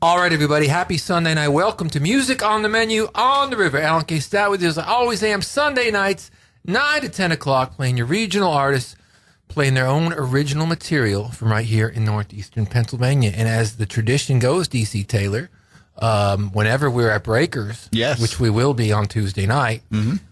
All right, everybody. Happy Sunday night. Welcome to Music on the Menu on the River. Alan K. Stout with you as I always am. Sunday nights, 9 to 10 o'clock, playing your regional artists, playing their own original material from right here in northeastern Pennsylvania. And as the tradition goes, D.C. Taylor, whenever we're at Breakers, yes, which we will be on Tuesday night,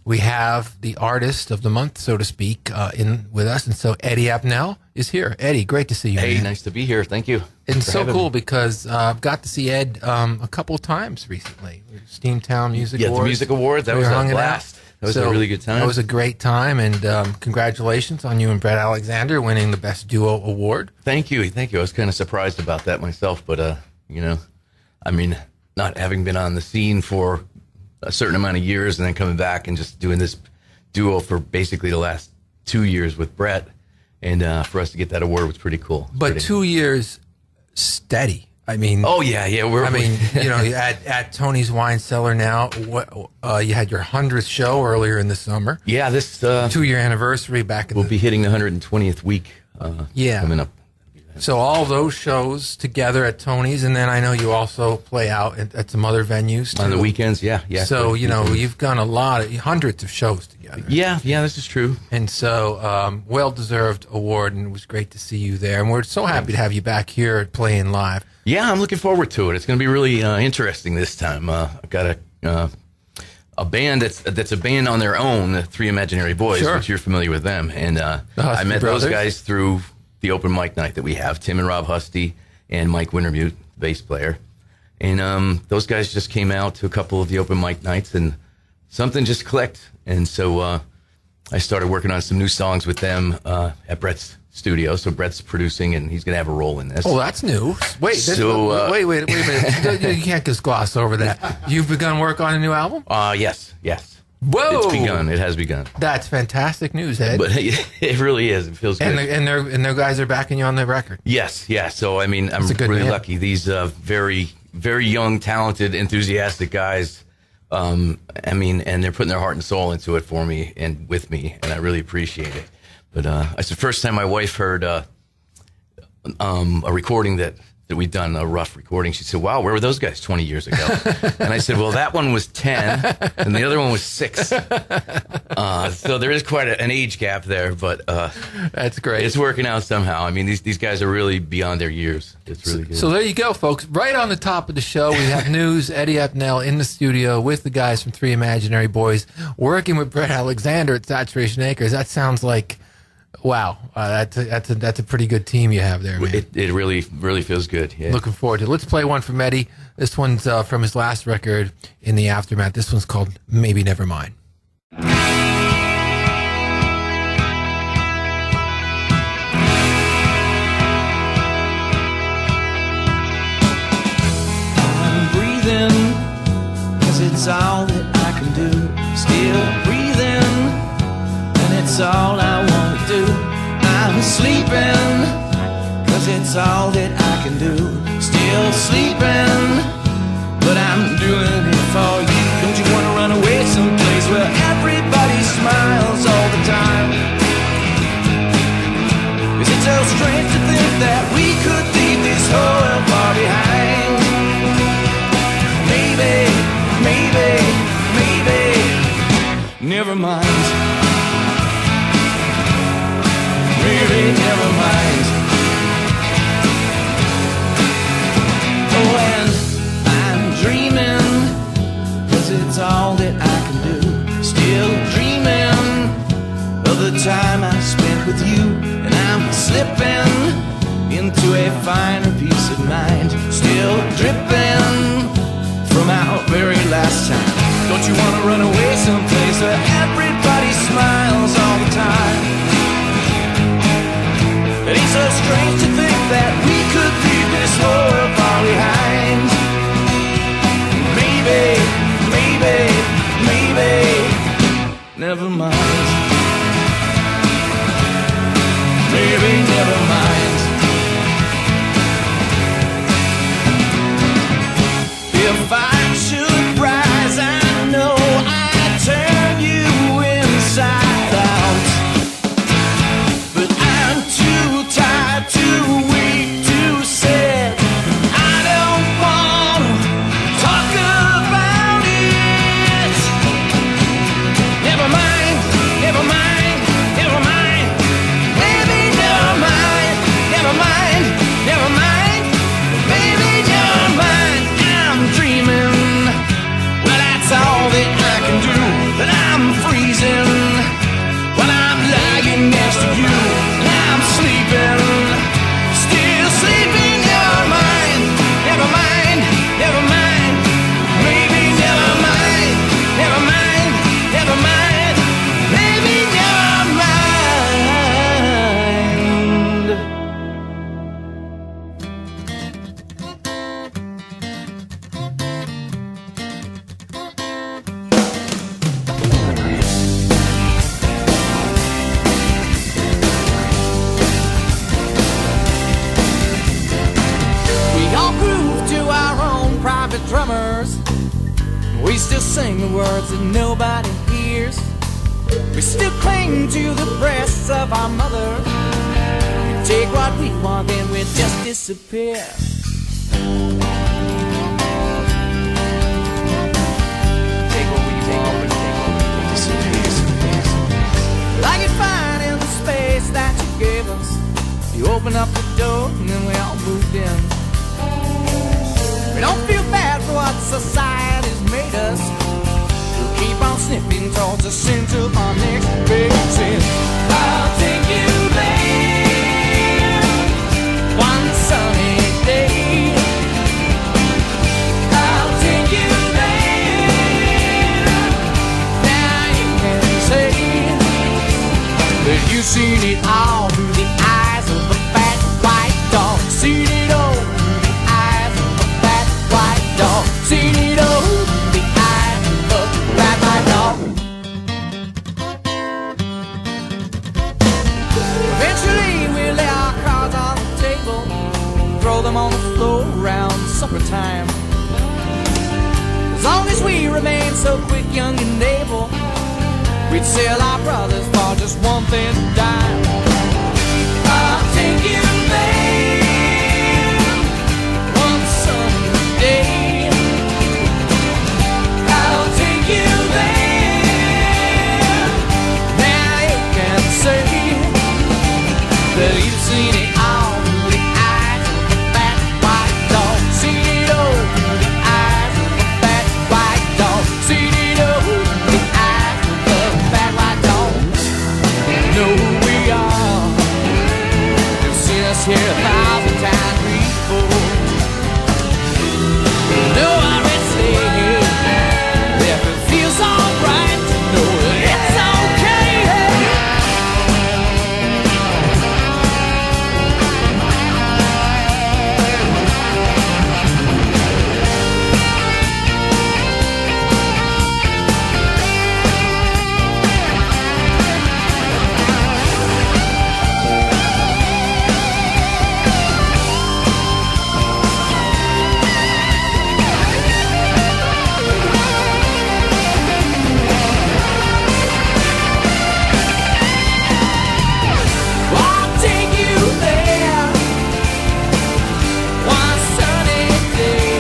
we have the artist of the month, so to speak, in with us. And so Eddie Appnel is here. Eddie, great to see you. Hey, man. nice to be here. Thank you. It's so cool because I've got to see Ed a couple of times recently. Steamtown Music Awards. Yeah, the Music Awards. That was a blast. That was a really good time. That was a great time, and congratulations on you and Brett Alexander winning the Best Duo Award. Thank you. Thank you. I was kind of surprised about that myself, but, I mean, not having been on the scene for a certain amount of years and then coming back and just doing this duo for basically the last 2 years with Brett, and for us to get that award was pretty cool. But 2 years steady. I mean, oh yeah. At Tony's Wine Cellar now. You had your 100th show earlier in the summer. Yeah, this 2-year anniversary back in. We'll be hitting the 120th week. Coming up. So all those shows together at Tony's, and then I know you also play out at some other venues too. On the weekends. Yeah. So you've done hundreds of shows together. Yeah, this is true. And so well-deserved award, and it was great to see you there. And we're so happy to have you back here playing live. Yeah, I'm looking forward to it. It's going to be really interesting this time. I've got a band that's a band on their own, the Three Imaginary Boys, sure, which you're familiar with them. And I met those guys through the open mic night that we have. Tim and Rob Husty and Mike Wintermute, the bass player. And those guys just came out to a couple of the open mic nights, and something just clicked. And so I started working on some new songs with them at Brett's studio. So Brett's producing, and he's going to have a role in this. Oh, that's new. Wait a minute. You can't just gloss over that. You've begun work on a new album? Yes. Whoa! It's begun. It has begun. That's fantastic news, Ed. But it really is. It feels good. And their guys are backing you on the record. Yes. So I mean, I'm really lucky. These very, very young, talented, enthusiastic guys. And they're putting their heart and soul into it for me and with me, and I really appreciate it. But it's the first time my wife heard a recording that we'd done, a rough recording. She said, "Wow, where were those guys 20 years ago?" And I said, "Well, that one was 10, and the other one was 6." So there is quite an age gap there, but that's great. It's working out somehow. I mean, these guys are really beyond their years. It's really good. So there you go, folks. Right on the top of the show, we have news. Eddie Appnel in the studio with the guys from Three Imaginary Boys, working with Brett Alexander at Saturation Acres. That sounds like, wow, that's a pretty good team you have there, man. It really feels good. Yeah. Looking forward to it. Let's play one from Eddie. This one's from his last record, In the Aftermath. This one's called Maybe Never Mind. I'm breathing, 'cause it's all that I can do. Still breathing, and it's all I want to do. I'm sleeping, 'cause it's all that I can do. Still sleeping, but I'm doing it for you. Don't you want to run away someplace where everybody smiles all the time? 'Cause it's so strange to think that we could leave this whole far behind. Maybe, never mind. Maybe never mind. Oh, and I'm dreaming, 'cause it's all that I can do. Still dreaming of the time I spent with you, and I'm slipping into a finer peace of mind. Still dripping from our very last time. Don't you want to run away someplace where everybody smiles all the time? It ain't so strange to think that we could leave this world far behind. Maybe, never mind. Maybe never mind. drummers. We still sing the words that nobody hears. We still cling to the breasts of our mothers. We take what we want, then we just disappear. Take what we want, but take what we disappear. Like you find in the space that you gave us. You open up the door and then we all moved in. We don't feel bad for what society's made us. We'll keep on sniffing towards the scent of our next big sin. I'll take you there one sunny day. I'll take you there. Now you can say that you've seen it all through the eyes of a fat white dog. Seen it all through the eyes of a fat white dog. Seen it all through the eyes of a fat white dog. Eventually we lay our cards on the table, throw them on the floor around supper time. As long as we remain so quick, young and able, we'd sell our brothers for just one thin dime. I'll take you there one sunny day. I'll take you there. Now you can say that you've seen it all through the eyes of a fat white dog. Seen it all through the eyes of a fat white dog. Seen it all through the eyes of a fat white dog. You know who we are. You've seen us here 1,000 times before. You know I already say if it feels alright to know that it's okay. I'll take you there one sunny day.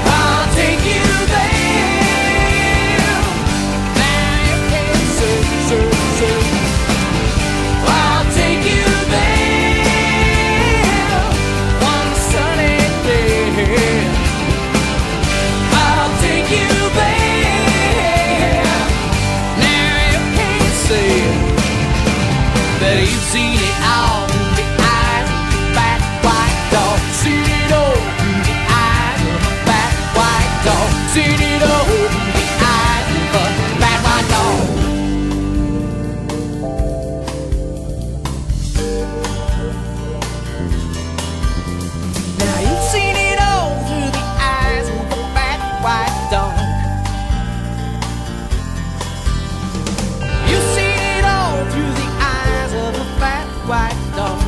I'll take you there. Now you can say. I'll take you there one sunny day. I'll take you there. Now you can say that you've seen it all through the eyes of a fat white dog. Seen it all through the eyes of a fat white dog. Seen it all through the eyes of a fat white dog. Now you've seen it all through the eyes of a fat white dog. You've seen it all through the eyes of a fat white dog.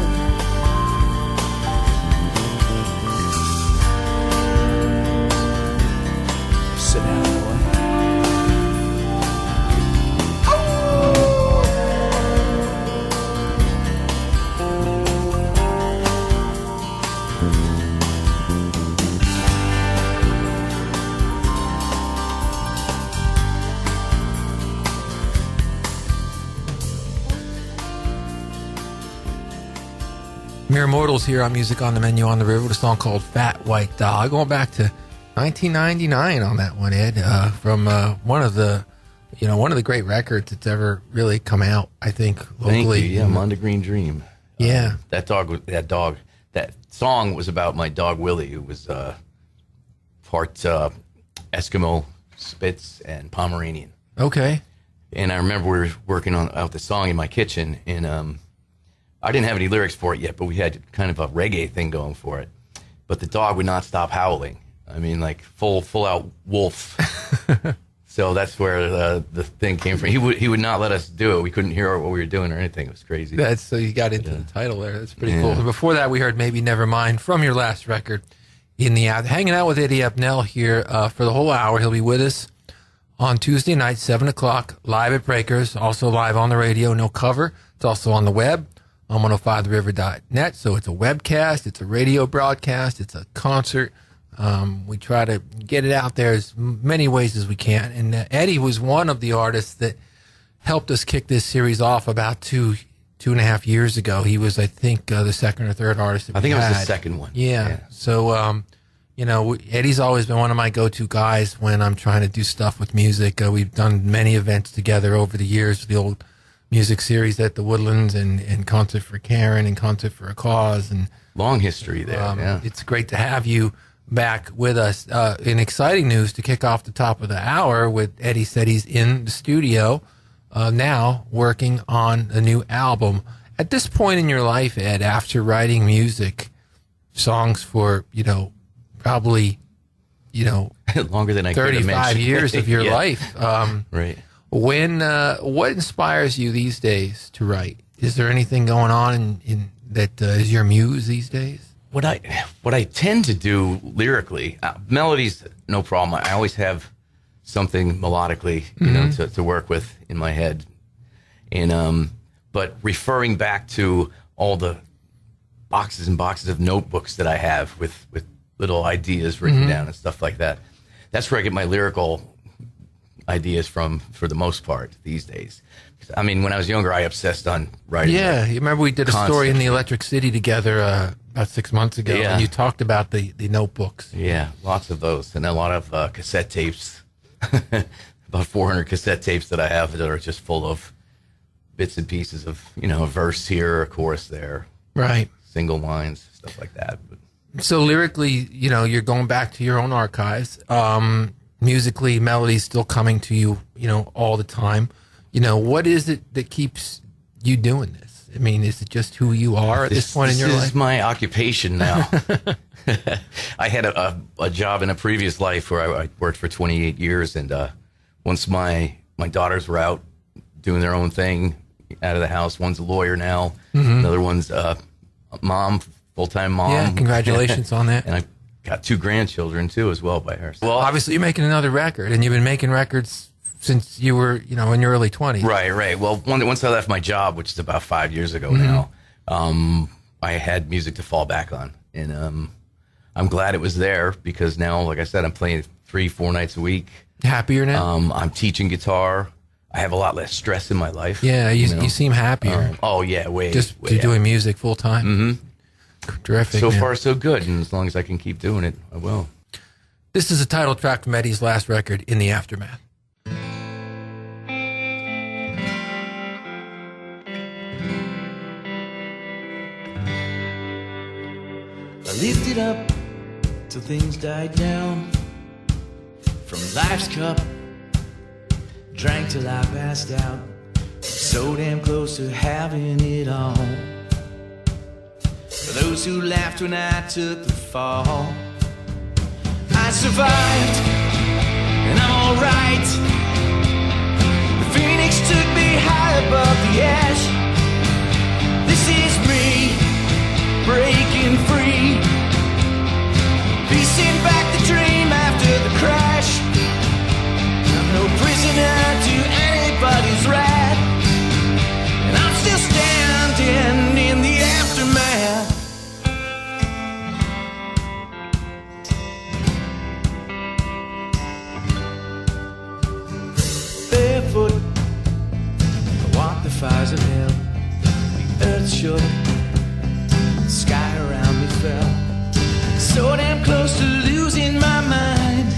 Sit down, boy. Mere Mortals here on Music on the Menu on the River with a song called Fat White Dog. Going back to 1999 on that one, Ed, from one of the great records that's ever really come out, I think, locally. Thank you. Yeah, Monda Green Dream. Yeah. That song was about my dog Willie, who was part Eskimo, Spitz, and Pomeranian. Okay. And I remember we were working out the song in my kitchen, and I didn't have any lyrics for it yet, but we had kind of a reggae thing going for it. But the dog would not stop howling. I mean, like full out wolf. So that's where the thing came from. He would not let us do it. We couldn't hear what we were doing or anything. It was crazy. So you got into the title there. That's pretty cool. Before that, we heard Maybe Never Mind from your last record. hanging out with Eddie Appnel here for the whole hour. He'll be with us on Tuesday night, 7 o'clock, live at Breakers, also live on the radio, no cover. It's also on the web on 105theriver.net. So it's a webcast, it's a radio broadcast, it's a concert. We try to get it out there as many ways as we can. And Eddie was one of the artists that helped us kick this series off about 2.5 years ago. He was, I think, the second or third artist that I think we it was had. the second one. Yeah. So, Eddie's always been one of my go-to guys when I'm trying to do stuff with music. We've done many events together over the years, the old music series at the Woodlands and Concert for Karen and Concert for a Cause. And long history there. Yeah. It's great to have you back with us. In exciting news to kick off the top of the hour, with Eddie said he's in the studio now working on a new album. At this point in your life, Ed, after writing music, songs for, probably, longer than I could 35 years of your Yeah. life. Right. What inspires you these days to write? Is there anything going on in that is your muse these days? What I tend to do lyrically, melodies, no problem. I always have something melodically, to work with in my head. And but referring back to all the boxes and boxes of notebooks that I have with little ideas written down and stuff like that, that's where I get my lyrical ideas from for the most part these days. I mean, when I was younger, I obsessed on writing. Yeah, you remember we did a story in the Electric City together about 6 months ago, and you talked about the notebooks. Yeah, lots of those, and a lot of cassette tapes. About 400 cassette tapes that I have that are just full of bits and pieces of, a verse here, a chorus there, right? Single lines, stuff like that. But so lyrically, you're going back to your own archives. Musically, melodies still coming to you, all the time. What is it that keeps you doing this? I mean, is it just who you are at this point in your life? This is my occupation now. I had a job in a previous life where I worked for 28 years, and once my daughters were out doing their own thing out of the house, one's a lawyer now, another one's a mom, full-time mom. Yeah, congratulations on that. And I got 2 grandchildren too, as well, by her. Well, obviously you're making another record, and you've been making records since you were, in your early 20s. Right. Well, once I left my job, which is about 5 years ago now, I had music to fall back on, and I'm glad it was there, because now, like I said, I'm playing 3-4 nights a week. Happier now? I'm teaching guitar. I have a lot less stress in my life. Yeah, you seem happier. Oh yeah, way. Just doing music full time. Mm-hmm. Terrific. So far, so good, and as long as I can keep doing it, I will. This is a title track from Eddie's last record, In the Aftermath. I lifted up till things died down from life's cup, drank till I passed out, so damn close to having it all. For those who laughed when I took the fall, I survived, and I'm alright. The phoenix took me high above the ash. This is me, breaking free, piecing back the dream after the crash. I'm no prisoner to anybody's wrath, and I'm still standing in the aftermath. Barefoot, I walk the fires of hell. The earth shook, the sky around me fell, so damn close to losing my mind.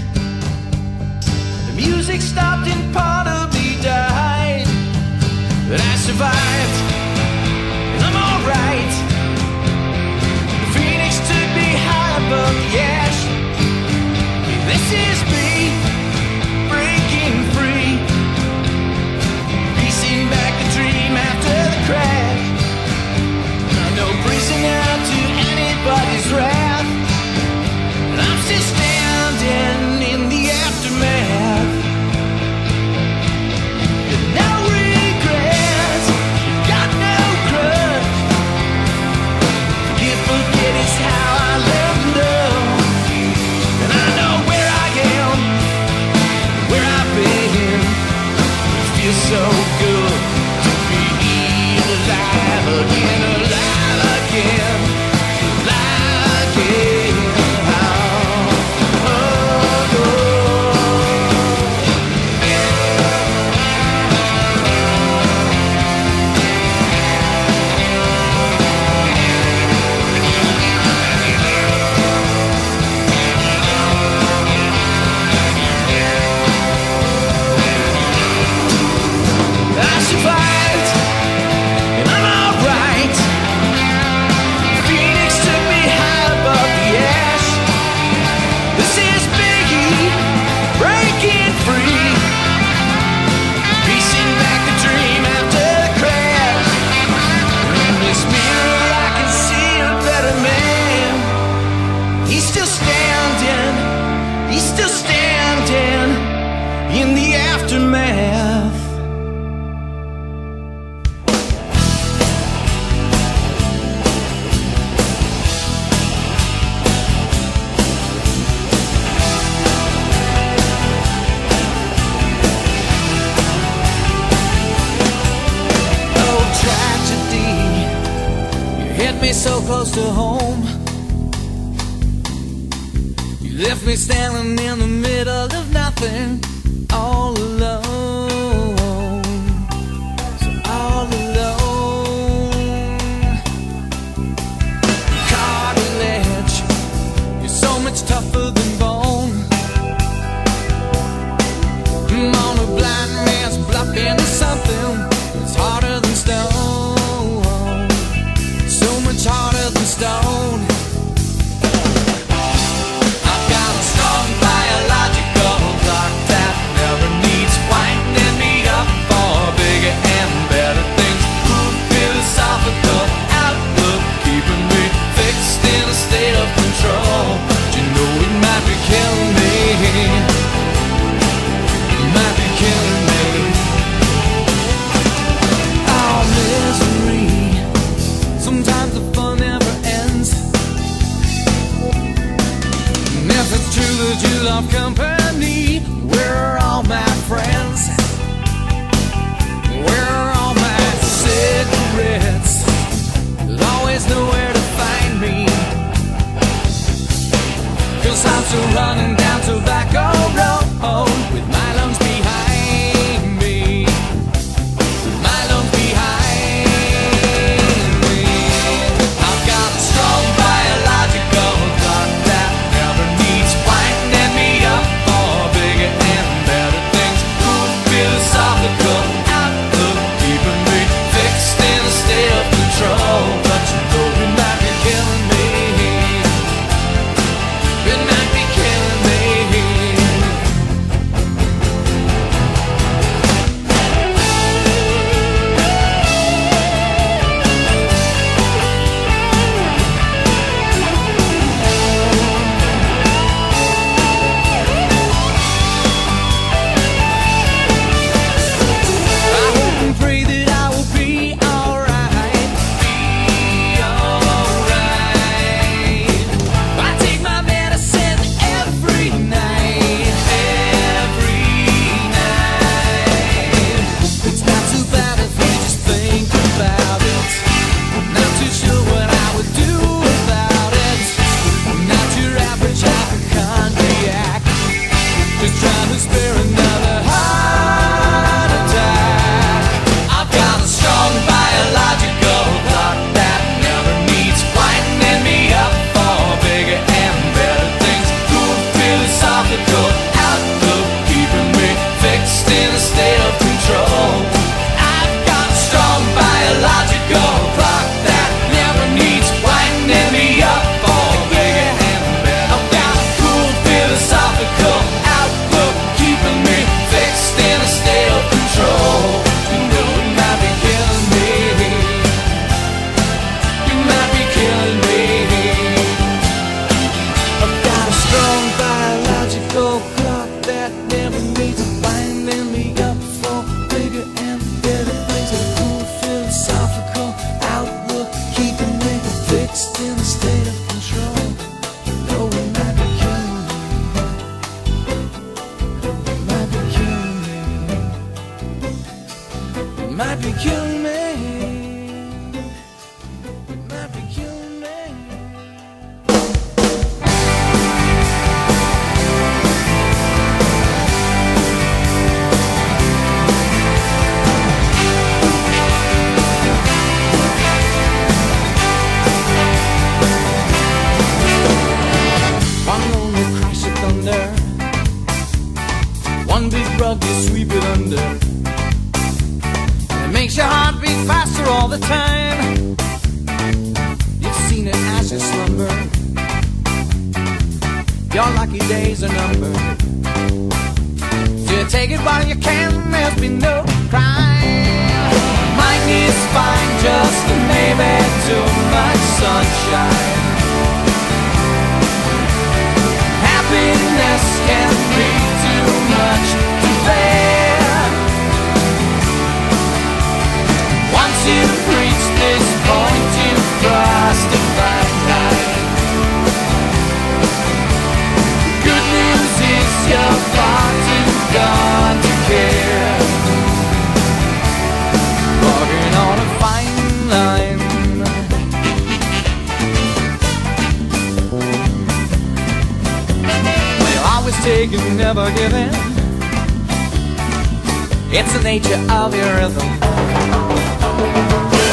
The music stopped and part of me died, but I survived, and I'm alright. The phoenix took me high above the ash. This is me, breaking free, piecing back the dream after the crash. I'm no prisoner to anybody's wrath, and I'm still standing in the aftermath. And no regrets, got so close to home. You left me standing in the middle of nothing, all alone, so all alone. Cartilage, you're so much tougher than bone. I'm on a blind man's bluff into something that's harder than stone, so much harder than stone. I've got a strong biological clock that never needs winding me up for bigger and better things. Ooh, philosophical outlook keeping me fixed in a state of control. But you know it might be killing me. It might be killing me. Oh, misery. Sometimes the fun never ends. And if it's true that you love company, where are all my friends? Where are all my cigarettes? There's always nowhere to find me, 'cause I'm still running down Tobacco Road with my lungs behind me, my lungs behind me. I've got a strong biological clock that never needs winding me up for bigger and better things. Cool philosophical outlook keeping me fixed in a state of control. But you know it might be killing me. It might be killing me. I hope and pray that I will be alright. Be alright. I take my medicine every night. Every night. It's not too bad if you just think about it. Not too sure what I would do without it. Not your average hypochondriac, just trying to spare another heart attack. I've got a strong biological clock that never needs winding me up for bigger and better things. Cool philosophical outlook keeping me fixed in a state of control. I've got a strong biological clock that never needs winding me up for bigger and better. I've got a cool philosophical outlook keeping me fixed in a state of control. You know it might be killing me. You might be killing me. I've got a strong biological clock that never needs winding me up for bigger and better things. A cool philosophical outlook keeping me fixed in a state of control. You know it might be killing me. It might be killing me. It might be killing me. It might be killing me. One lonely crash of thunder, one big rug you sweep it under. It makes your heart beat faster all the time. You've seen it as you slumber. Your lucky days are numbered. So you take it while you can, there's been no crime. Mine is fine, just maybe too much sunshine. Happiness can be too much to bear. Once you've reached this point, you've crossed a fine line. Good news is you're far too gone to care. Walking on a fine line. taking, never giving. It's the nature of your rhythm.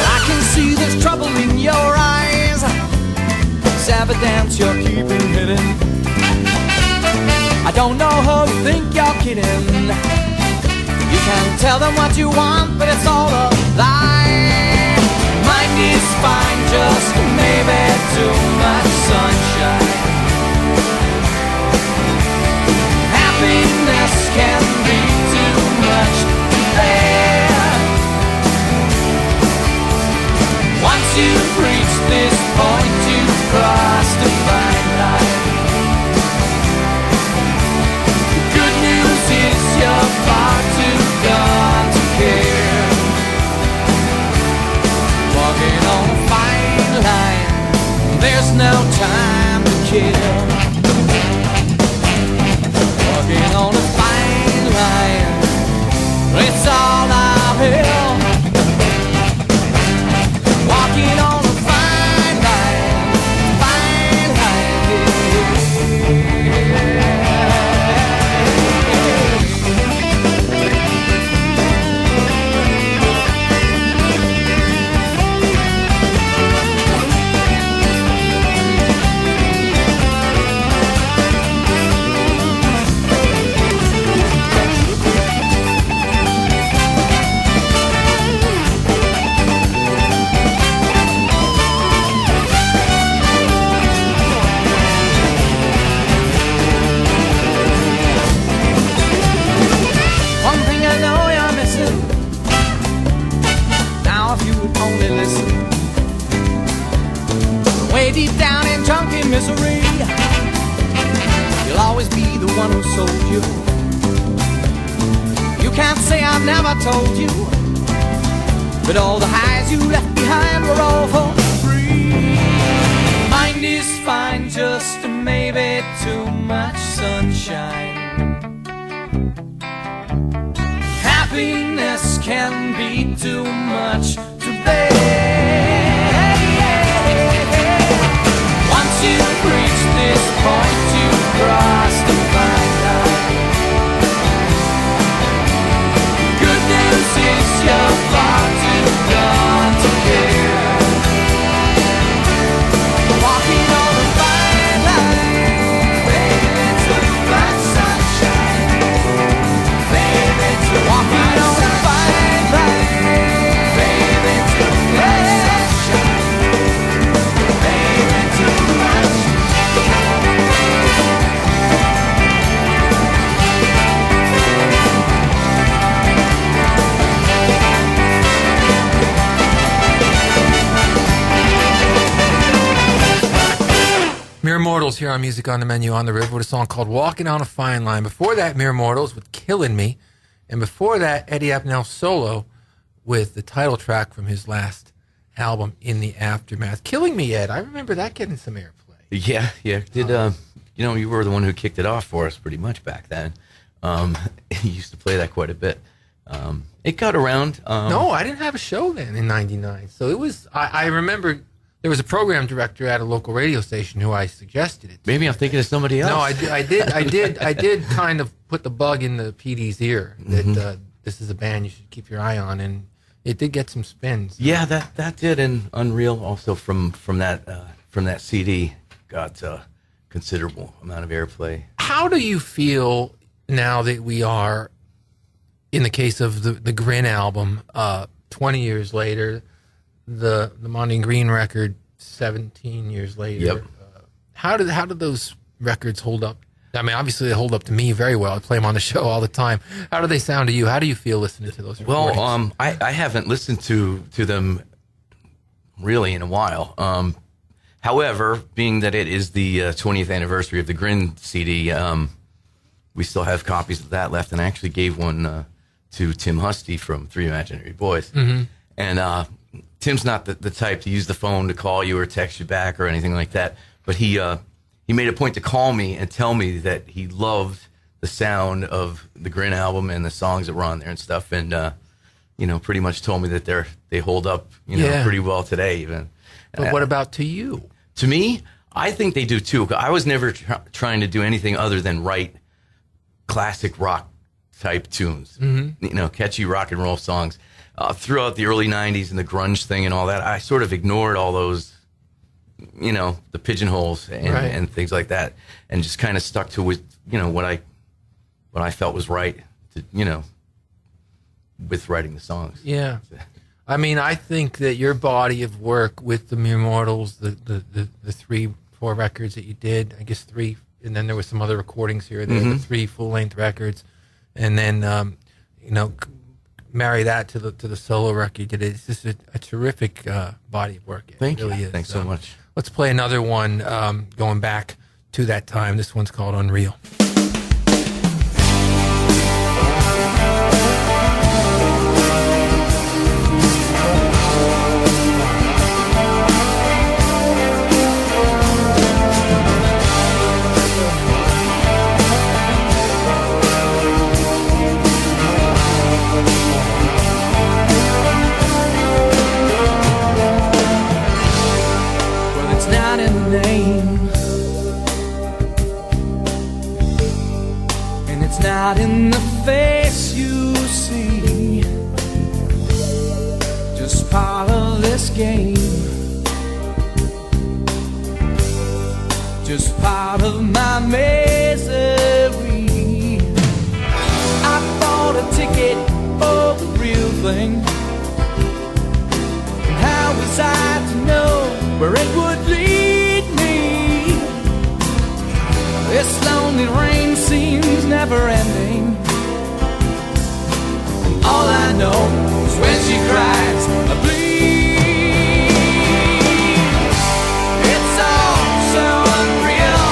I can see there's trouble in your eyes. It's evidence you're keeping hidden. I don't know who you think you're kidding. You can tell them what you want, but it's all a lie. Mind is fine, just maybe too much sunshine. Happiness can be too much to bear. Once you've reached this point, you've crossed a fine line. The good news is you're far too gone to care. Walking on a fine line, there's no time to kill. Walking on a fine line, it's all uphill. Walking on a fine line, deep down in drunken misery, you'll always be the one who sold you. You can't say I've never told you, but all the highs you left behind were all for free. Mind is fine, just maybe too much sunshine. Happiness can be too much to bear. Once you've reached this point, you've crossed the fine line. Good news is you're far too gone to care. Walking on a fine line, baby, too much sunshine. Baby, too walking on a fine line, baby, too much sunshine. Baby, too much. Mere Mortals here on Music on the Menu on the River with a song called Walking on a Fine Line. Before that, Mere Mortals with Killin' Me. And before that, Eddie Appnel solo with the title track from his last album, In the Aftermath. Killing Me, Ed. I remember that getting some airplay. Yeah. Did you know, you were the one who kicked it off for us pretty much back then. You used to play that quite a bit. It got around. No, I didn't have a show then in '99. So it was, I remember there was a program director at a local radio station who I suggested it to. Maybe I'm thinking of somebody else. No, I did kind of put the bug in the PD's ear that this is a band you should keep your eye on, and it did get some spins. Yeah, that did, and Unreal also from that CD got a considerable amount of airplay. How do you feel now that we are, in the case of the Grin album, 20 years later, the Monty Green record 17 years later? Yep. How do those records hold up? I mean, obviously they hold up to me very well. I play them on the show all the time. How do they sound to you? How do you feel listening to those recordings? Well, I haven't listened to them really in a while. However, being that it is the 20th anniversary of the Grin CD, we still have copies of that left, and I actually gave one to Tim Husty from Three Imaginary Boys. Mm-hmm. And Tim's not the type to use the phone to call you or text you back or anything like that, but he made a point to call me and tell me that he loved the sound of the Grin album and the songs that were on there and stuff, and pretty much told me that they hold up pretty well today even. But what about to you? To me, I think they do too. I was never trying to do anything other than write classic rock type tunes, catchy rock and roll songs. Throughout the early 90s and the grunge thing and all that, I sort of ignored all those, the pigeonholes and things like that, and just kind of stuck to what I felt was right, with writing the songs. Yeah. I mean, I think that your body of work with the Immortals, the 3-4 records that you did, I guess 3, and then there was some other recordings here, the 3 full-length records, and then, marry that to the solo record you did. It's just a terrific body of work. Thank you. Is. Thanks so much. Let's play another one going back to that time. This one's called Unreal. Not in the face you see, just part of this game, just part of my misery. I bought a ticket for the real thing, and how was I to know where it would lead me? This lonely rain seems never ending. All I know is when she cries, I bleed. It's all so unreal.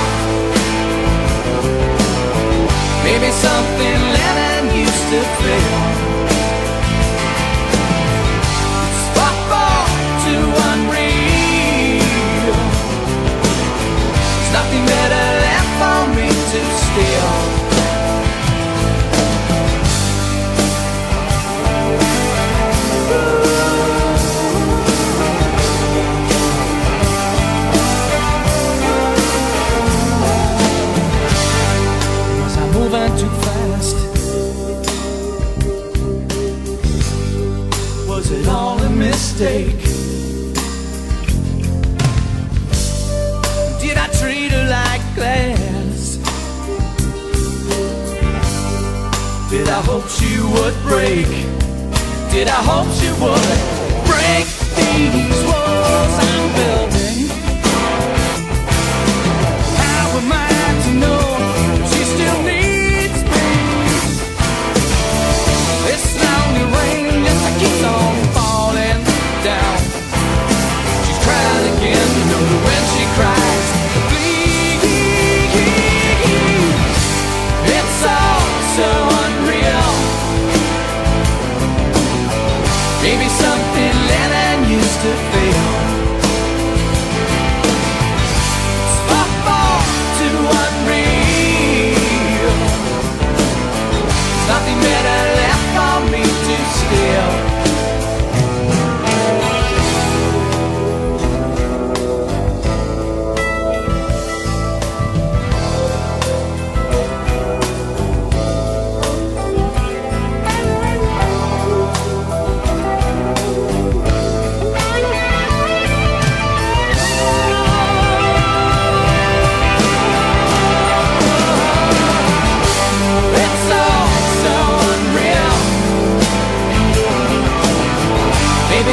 Maybe something Lennon used to feel. It's far too unreal. There's nothing better left for me to steal. Was I moving too fast? Was it all a mistake? Did I treat her like glass? Did I hope she would break? Did I hope she would break these walls I'm building? How am I to know she still needs me? This lonely rain just keeps on falling down. She's crying again, when she cries, please. It's all so unreal. Maybe something Lennon used to feel. It's far too unreal. There's nothing better left for me to steal.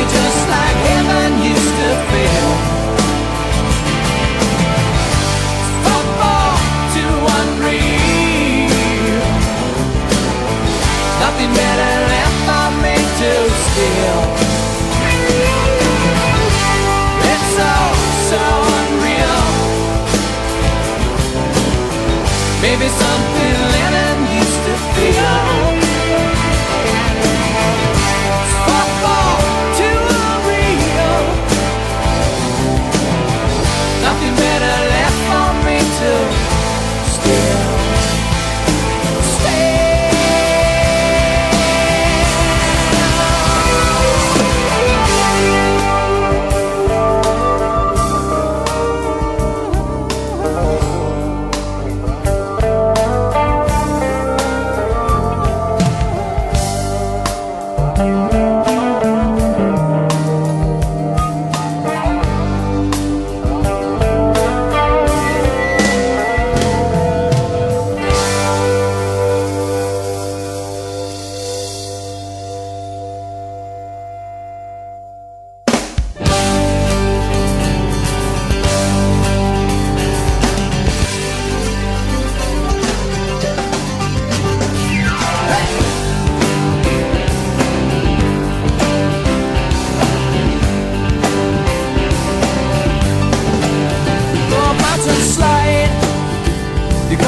Just like heaven used to feel. Far too unreal. Nothing better left for me to steal. It's all so unreal. Maybe something Lennon used to feel. Nothing better left for me to steal.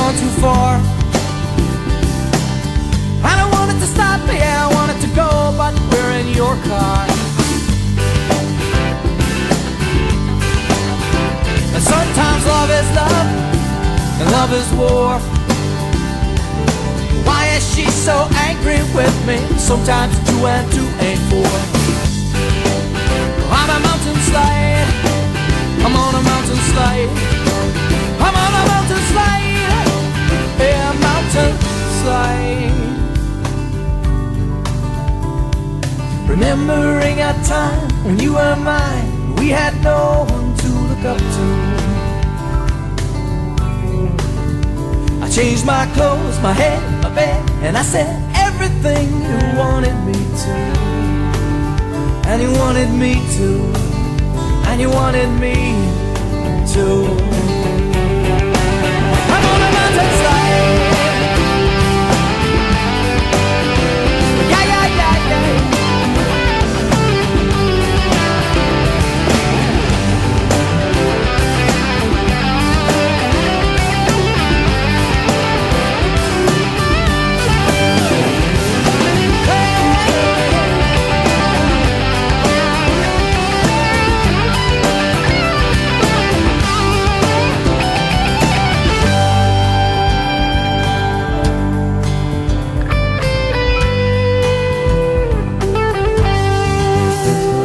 gone too far. I don't want it to stop, yeah, I want it to go, but we're in your car. And sometimes love is love, and love is war. Why is she so angry with me? Sometimes 2 and 2 ain't 4. I'm a mountain slide, I'm on a mountain slide, I'm on a mountain slide, yeah, mountain slide. Remembering a time when you were mine, we had no one to look up to. I changed my clothes, my hair, my bed, and I said everything you wanted me to. And you wanted me to, and you wanted me to. I'm on a mountain slide. Yeah, yeah, yeah, yeah.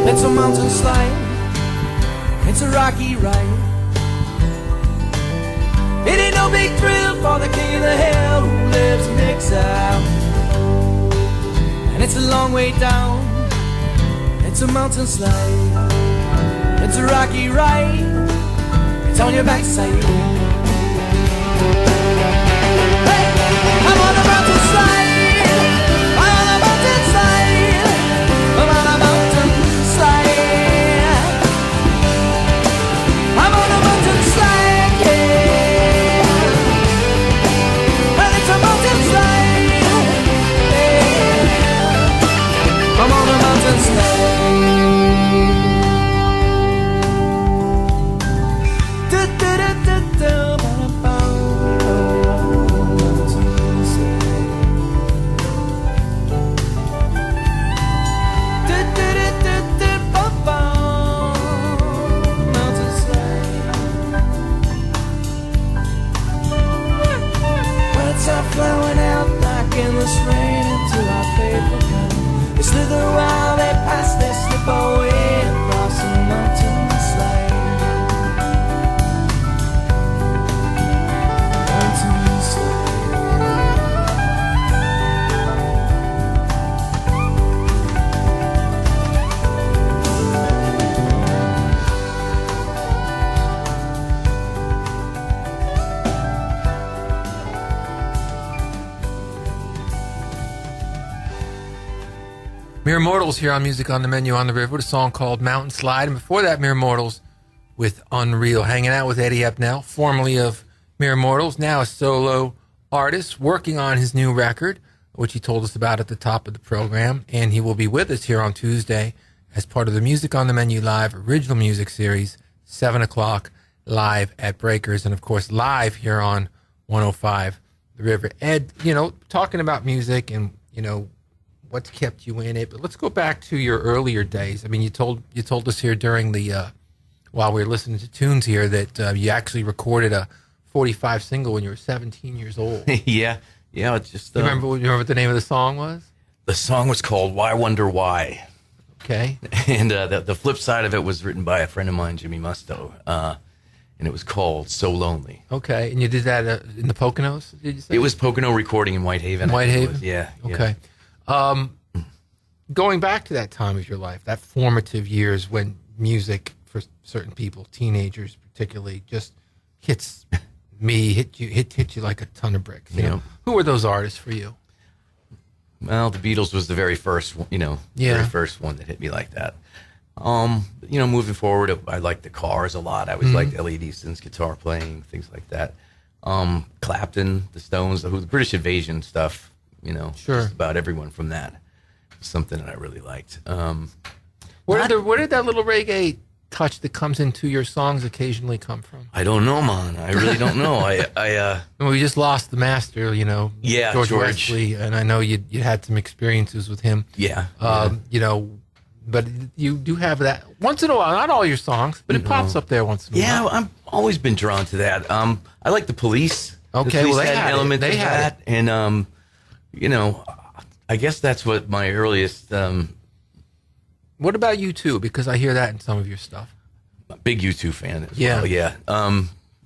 It's a mountain slide, it's a rocky ride. It ain't no big thrill for the king of the hill who lives in exile. And it's a long way down, it's a mountain slide. It's a rocky ride, it's on your backside. Hey, I'm on a mountain slide, I'm on a mountain slide, I'm on a mountain slide. I'm on a mountain slide, yeah. And it's a mountain slide, yeah. I'm on a mountain slide. Flowing out like endless rain into our faithful kind. They slither while they pass, they slip away across a mountain slide. Mountain Mere Mortals here on Music on the Menu on the River with a song called Mountain Slide. And before that, Mere Mortals with Unreal. Hanging out with Eddie Appnel, formerly of Mere Mortals, now a solo artist working on his new record, which he told us about at the top of the program. And he will be with us here on Tuesday as part of the Music on the Menu Live original music series, 7 o'clock live at Breakers. And, of course, live here on 105 The River. Ed, talking about music and, what's kept you in it, but let's go back to your earlier days. I mean, you told us here during the while we were listening to tunes here that you actually recorded a 45 single when you were 17 years old. yeah. It's just. You remember what the name of the song was? The song was called "Why Wonder Why." Okay. And the flip side of it was written by a friend of mine, Jimmy Musto, and it was called "So Lonely." Okay, and you did that in the Poconos? Did you say? It was Pocono Recording in Whitehaven. Whitehaven. Yeah. Okay. Going back to that time of your life, that formative years when music for certain people, teenagers particularly, just hit you like a ton of bricks. You know? Who were those artists for you? Well, the Beatles was the very first, very first one that hit me like that. Moving forward, I liked the Cars a lot. I always liked Elliot Easton's guitar playing, things like that. Clapton, the Stones, the British Invasion stuff. Sure. Just about everyone from that. Something that I really liked. Where did that little reggae touch that comes into your songs occasionally come from? I don't know, man. I really don't know. We just lost the master, Yeah, George Wesley, and I know you had some experiences with him. Yeah. But you do have that once in a while. Not all your songs, but it pops up there once in a while. Yeah, I've always been drawn to that. I like the Police. Okay, the Police well, they had had elements They of had that, and I guess that's what my earliest. What about U2? Because I hear that in some of your stuff. Big U2 fan as Yeah. well. Yeah.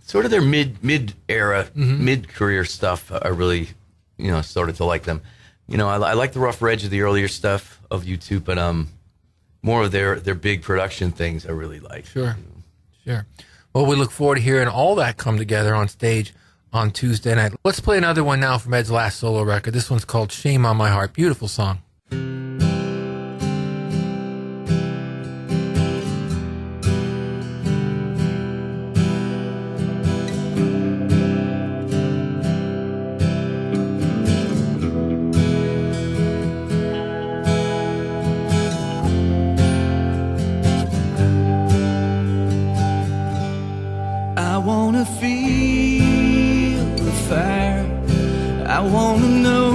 Sort of their mid era, mid career stuff. I really, started to like them. I like the rough edge of the earlier stuff of U2, but more of their big production things I really like. Sure. Well, we look forward to hearing all that come together on stage on Tuesday night. Let's play another one now from Ed's last solo record. This one's called Shame on My Heart. Beautiful song. I wanna feel the fire. I wanna know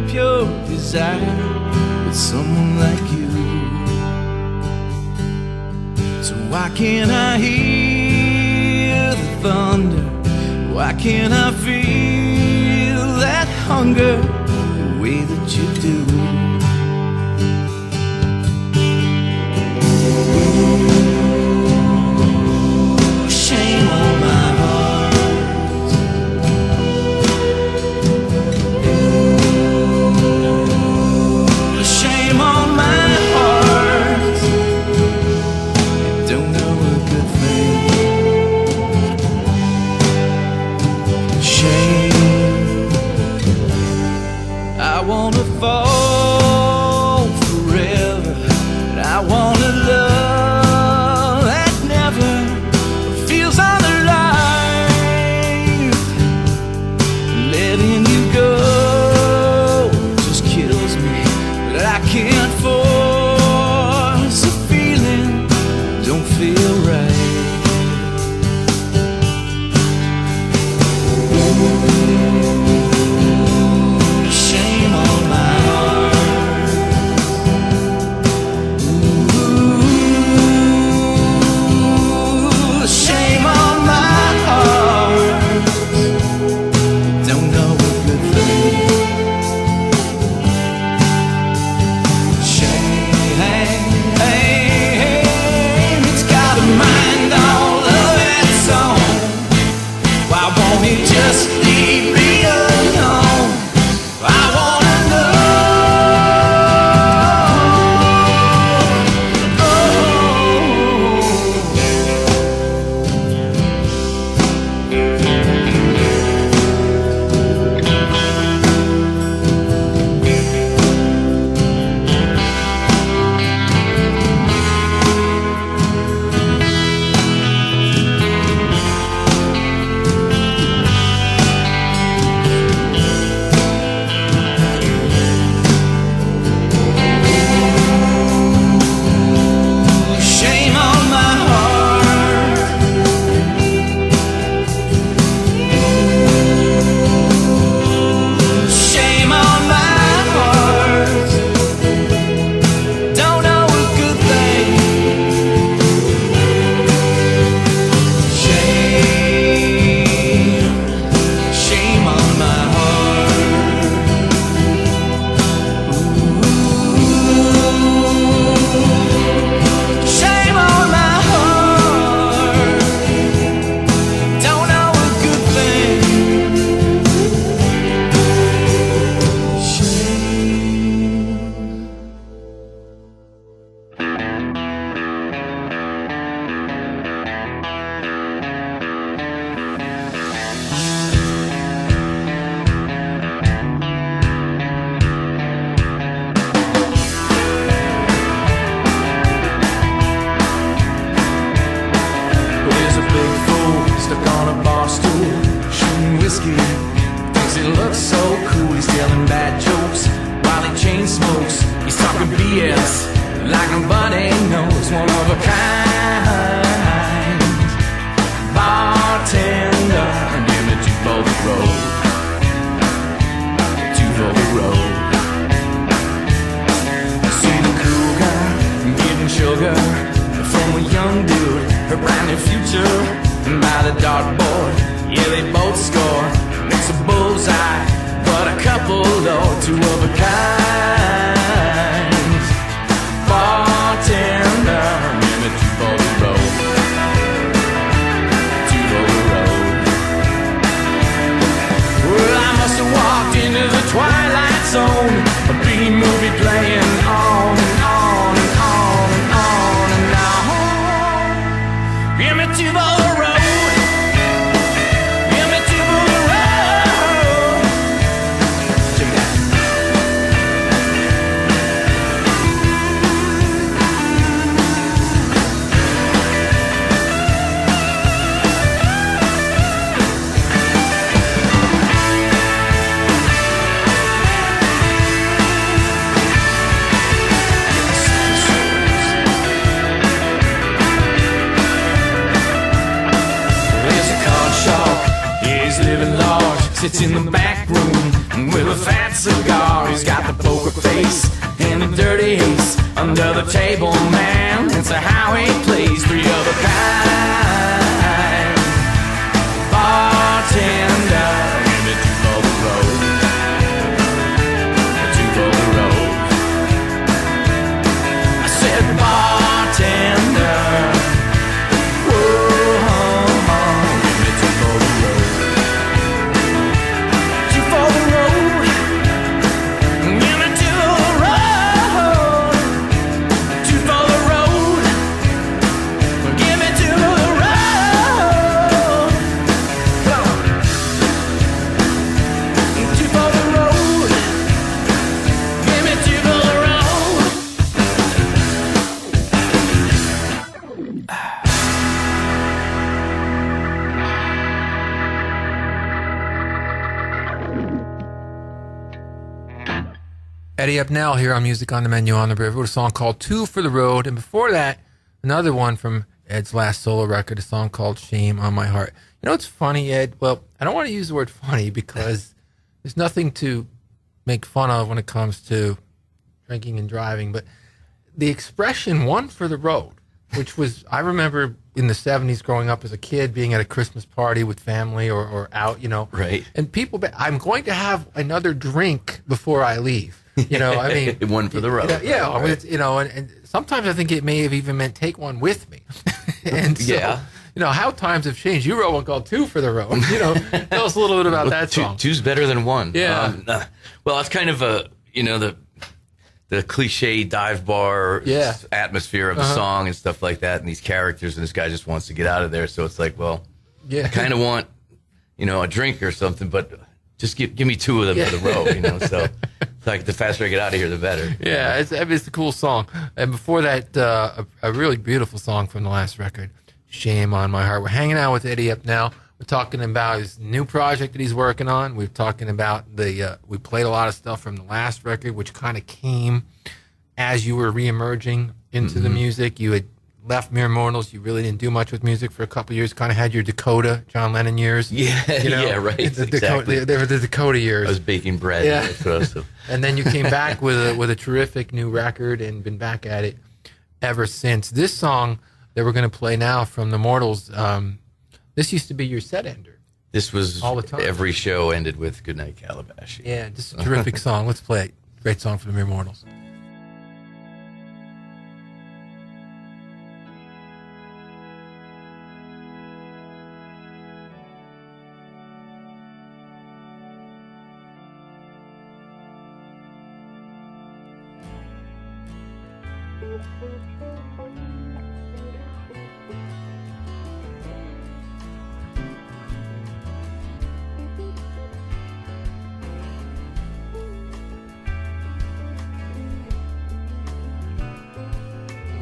pure desire with someone like you. So why can't I hear the thunder? Why can't I feel that hunger the way that you do? Shame on my heart. Shame on my heart. I don't know a good thing. Shame. I wanna fall forever. I wanna love that never feels alive. Letting you go just kills me, but I can't force a feeling don't feel right. Shame on my heart. Ooh, shame on my heart. Don't know a good thing. Shame, it's got a mind all of its own. Why won't it just leave me alone? I wanna know. Shame on my heart. Shame on my heart. Don't know a good thing. Shame, shame on my heart. Shame on my heart. Don't know a good thing. Shame. There's a big fool stuck on a bar stool, shooting whiskey. Thinks he looks so cool. He's telling bad jokes while he chain smokes. He's talking BS like nobody knows, one of a kind. Bartender, give me two for the road. Two for the road. See the cool girl getting sugar from a young dude, her brand new future by the dartboard. Yeah, they both score. It's a bullseye, but a couple low, two of a kind. Bartender, give me two for the road. Two for the road. Well, I must have walked into the twilight zone, a B movie playing on and on and on and on and on. Give me two for the road. Give me two for the road. Check it out. There's a card shark, he's living large, sits in the back room with a fat cigar. He's got the poker face and the dirty ace under the table, man. That's how he plays, three of a kind. Bartender, give me two for the road. Two for the road. I said bartender. Eddie Appnel here on Music on the Menu on the River with a song called Two for the Road. And before that, another one from Ed's last solo record, a song called Shame on My Heart. You know, it's funny, Ed. Well, I don't want to use the word funny because there's nothing to make fun of when it comes to drinking and driving. But the expression one for the road, which was, I remember in the 70s growing up as a kid being at a Christmas party with family or out, you know. Right. And people, I'm going to have another drink before I leave. You know, I mean, one for the road. Yeah, I mean, it's, you know, and sometimes I think it may have even meant take one with me. And so, Yeah. you know, how times have changed. You wrote one called Two for the Road. You know, tell us a little bit about that song. Two's better than one. Yeah. Well, it's kind of a, you know, the cliche dive bar atmosphere of the song and stuff like that, and these characters, and this guy just wants to get out of there. So it's like, well, I kind of want, you know, a drink or something, but just give me two of them for the road, you know. So it's like the faster I get out of here, the better. Yeah, it's a cool song. And before that, a really beautiful song from the last record, Shame on My Heart. We're hanging out with Eddie Appnel. We're talking about his new project that he's working on. We're talking about we played a lot of stuff from the last record, which kind of came as you were reemerging into the music. You had left Mere Mortals. You really didn't do much with music for a couple of years. Kind of had your Dakota, John Lennon years. Yeah, you know? yeah, right. Exactly. They were the Dakota years. I was baking bread. Yeah. So. And then you came back with a terrific new record and been back at it ever since. This song that we're going to play now from the Mortals, this used to be your set ender. This was all the time. Every show ended with Goodnight Calabash. Yeah, just a terrific song. Let's play it. Great song for the Mere Mortals.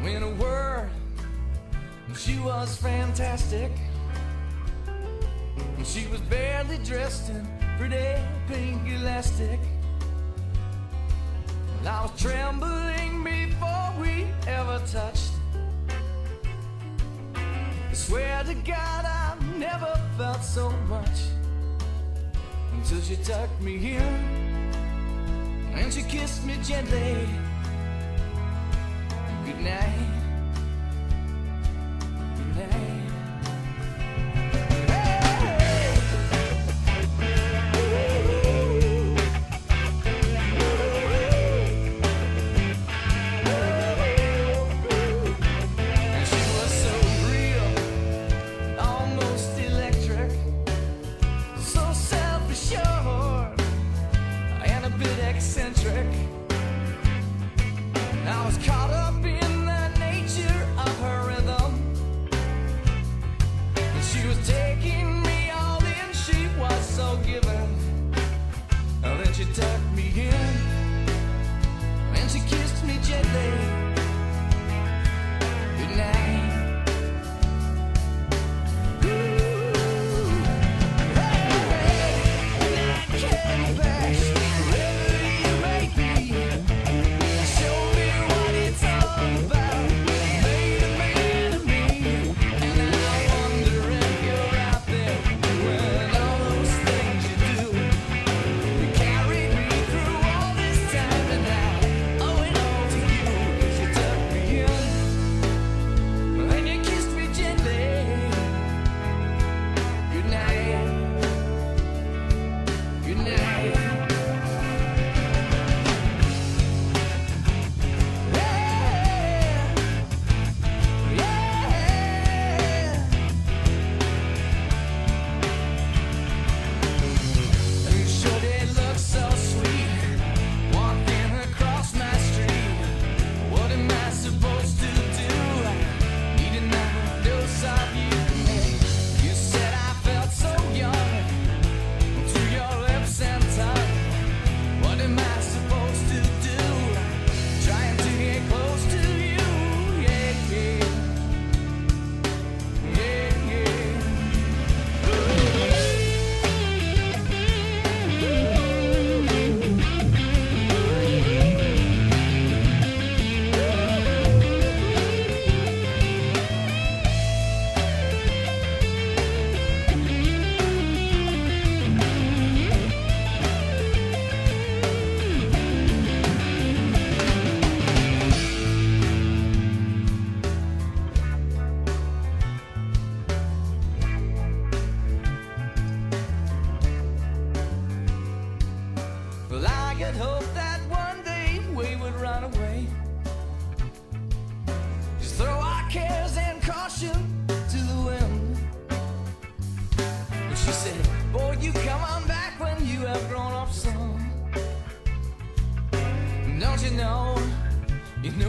In a word, she was fantastic. She was barely dressed in pretty pink elastic. I was trembling before we never touched. I swear to God I've never felt so much until she tucked me in and she kissed me gently. Good night. Good night. I was caught up in the nature of her rhythm, and she was taking me all in. She was so giving. And then she tucked me in, and she kissed me gently. Good night.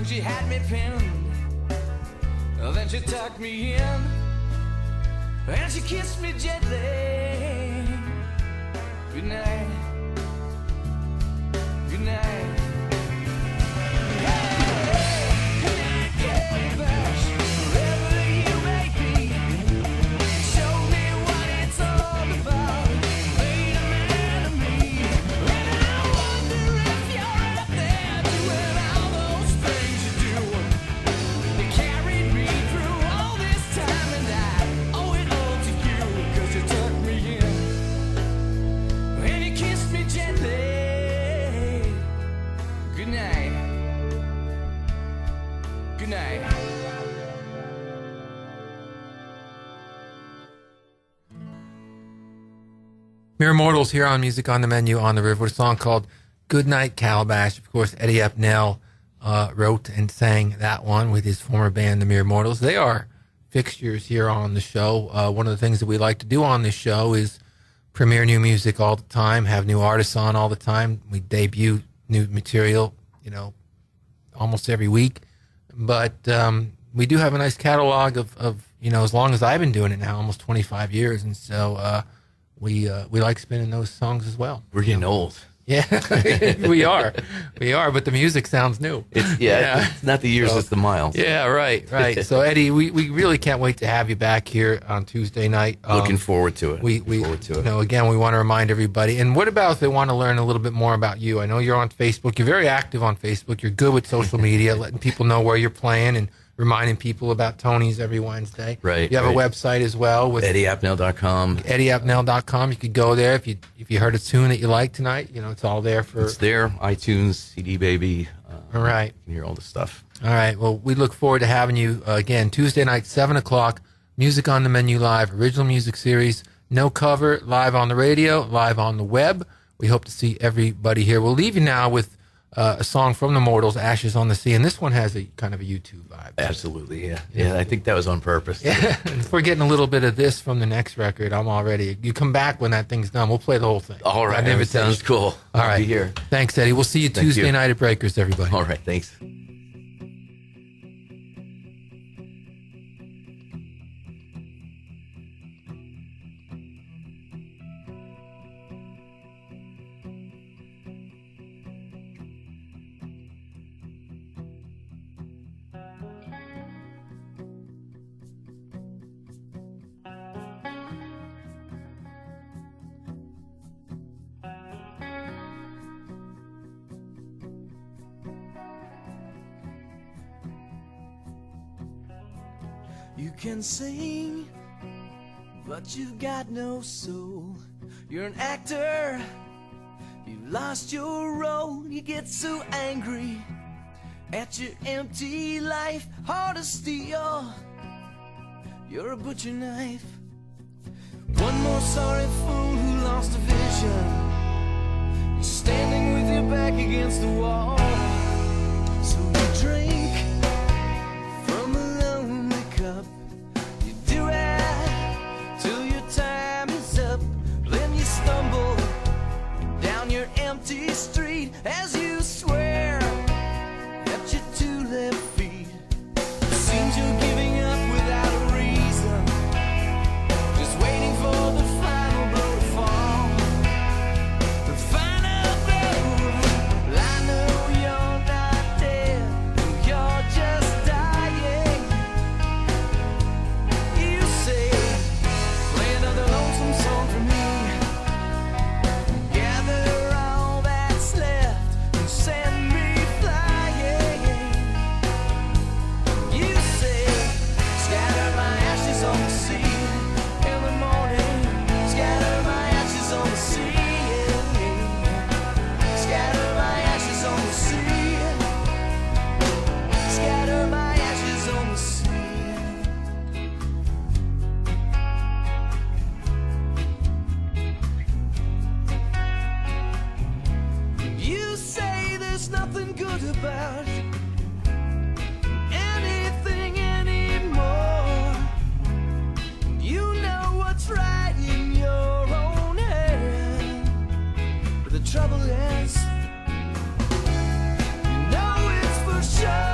She had me pinned. Then she tucked me in and she kissed me gently. Good night. Good night. Mere Mortals here on Music on the Menu on the River with a song called Goodnight Calabash. Of course, Eddie Appnel wrote and sang that one with his former band, the Mere Mortals. They are fixtures here on the show. One of the things that we like to do on this show is premiere new music all the time, have new artists on all the time. We debut new material, almost every week. But we do have a nice catalog of as long as I've been doing it now, almost 25 years. And so we like spinning those songs as well. We're getting old. Yeah, we are, but the music sounds new. It's not the years, it's the miles. Yeah, right. So Eddie, we really can't wait to have you back here on Tuesday night. Looking forward to it. Again, we want to remind everybody. And what about if they want to learn a little bit more about you? I know you're on Facebook. You're very active on Facebook. You're good with social media, letting people know where you're playing and reminding people about Tony's every Wednesday. Right. You have a website as well with EddieAppnel.com. EddieAppnel.com. You could go there if you heard a tune that you like tonight. You know, it's all there for. It's there. iTunes, CD Baby. All right. You can hear all the stuff. All right. Well, we look forward to having you again Tuesday night, 7:00. Music on the Menu Live, original music series, no cover, live on the radio, live on the web. We hope to see everybody here. We'll leave you now with a song from the Mortals, Ashes on the Sea, and this one has a kind of a YouTube vibe. Absolutely, yeah. I think that was on purpose. Yeah, if we're getting a little bit of this from the next record, I'm all ready. You come back when that thing's done. We'll play the whole thing. All right, that sounds cool. All right, I'll be here. Thanks, Eddie. We'll see you Tuesday night at Breakers, everybody. All right, thanks. You can sing, but you've got no soul. You're an actor, you lost your role. You get so angry at your empty life, hard to steal. You're a butcher knife. One more sorry fool who lost a vision. You're standing with your back against the wall. So you drink from a lonely cup. You do it till your time is up. Then you stumble down your empty street as you swear at your two left feet. It seems you're giving up without a reason, just waiting for the final blow to fall. The final blow. Well, I know you're not dead, you're just dying. You say, play another lonesome song for me. Gather all that's left and send me flying. You say, scatter my ashes on the sea. In the morning, scatter my ashes on the sea. Scatter my ashes on the sea. Scatter my ashes on the sea. You say there's nothing good about anything anymore. You know what's right in your own head. But the trouble is, you know it's for sure.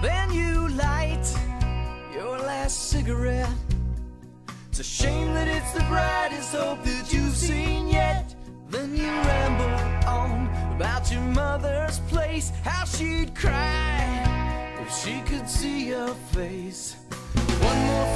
Then you light your last cigarette. It's a shame that it's the brightest hope that you've seen yet. Then you ramble on about your mother's place, how she'd cry if she could see your face. One more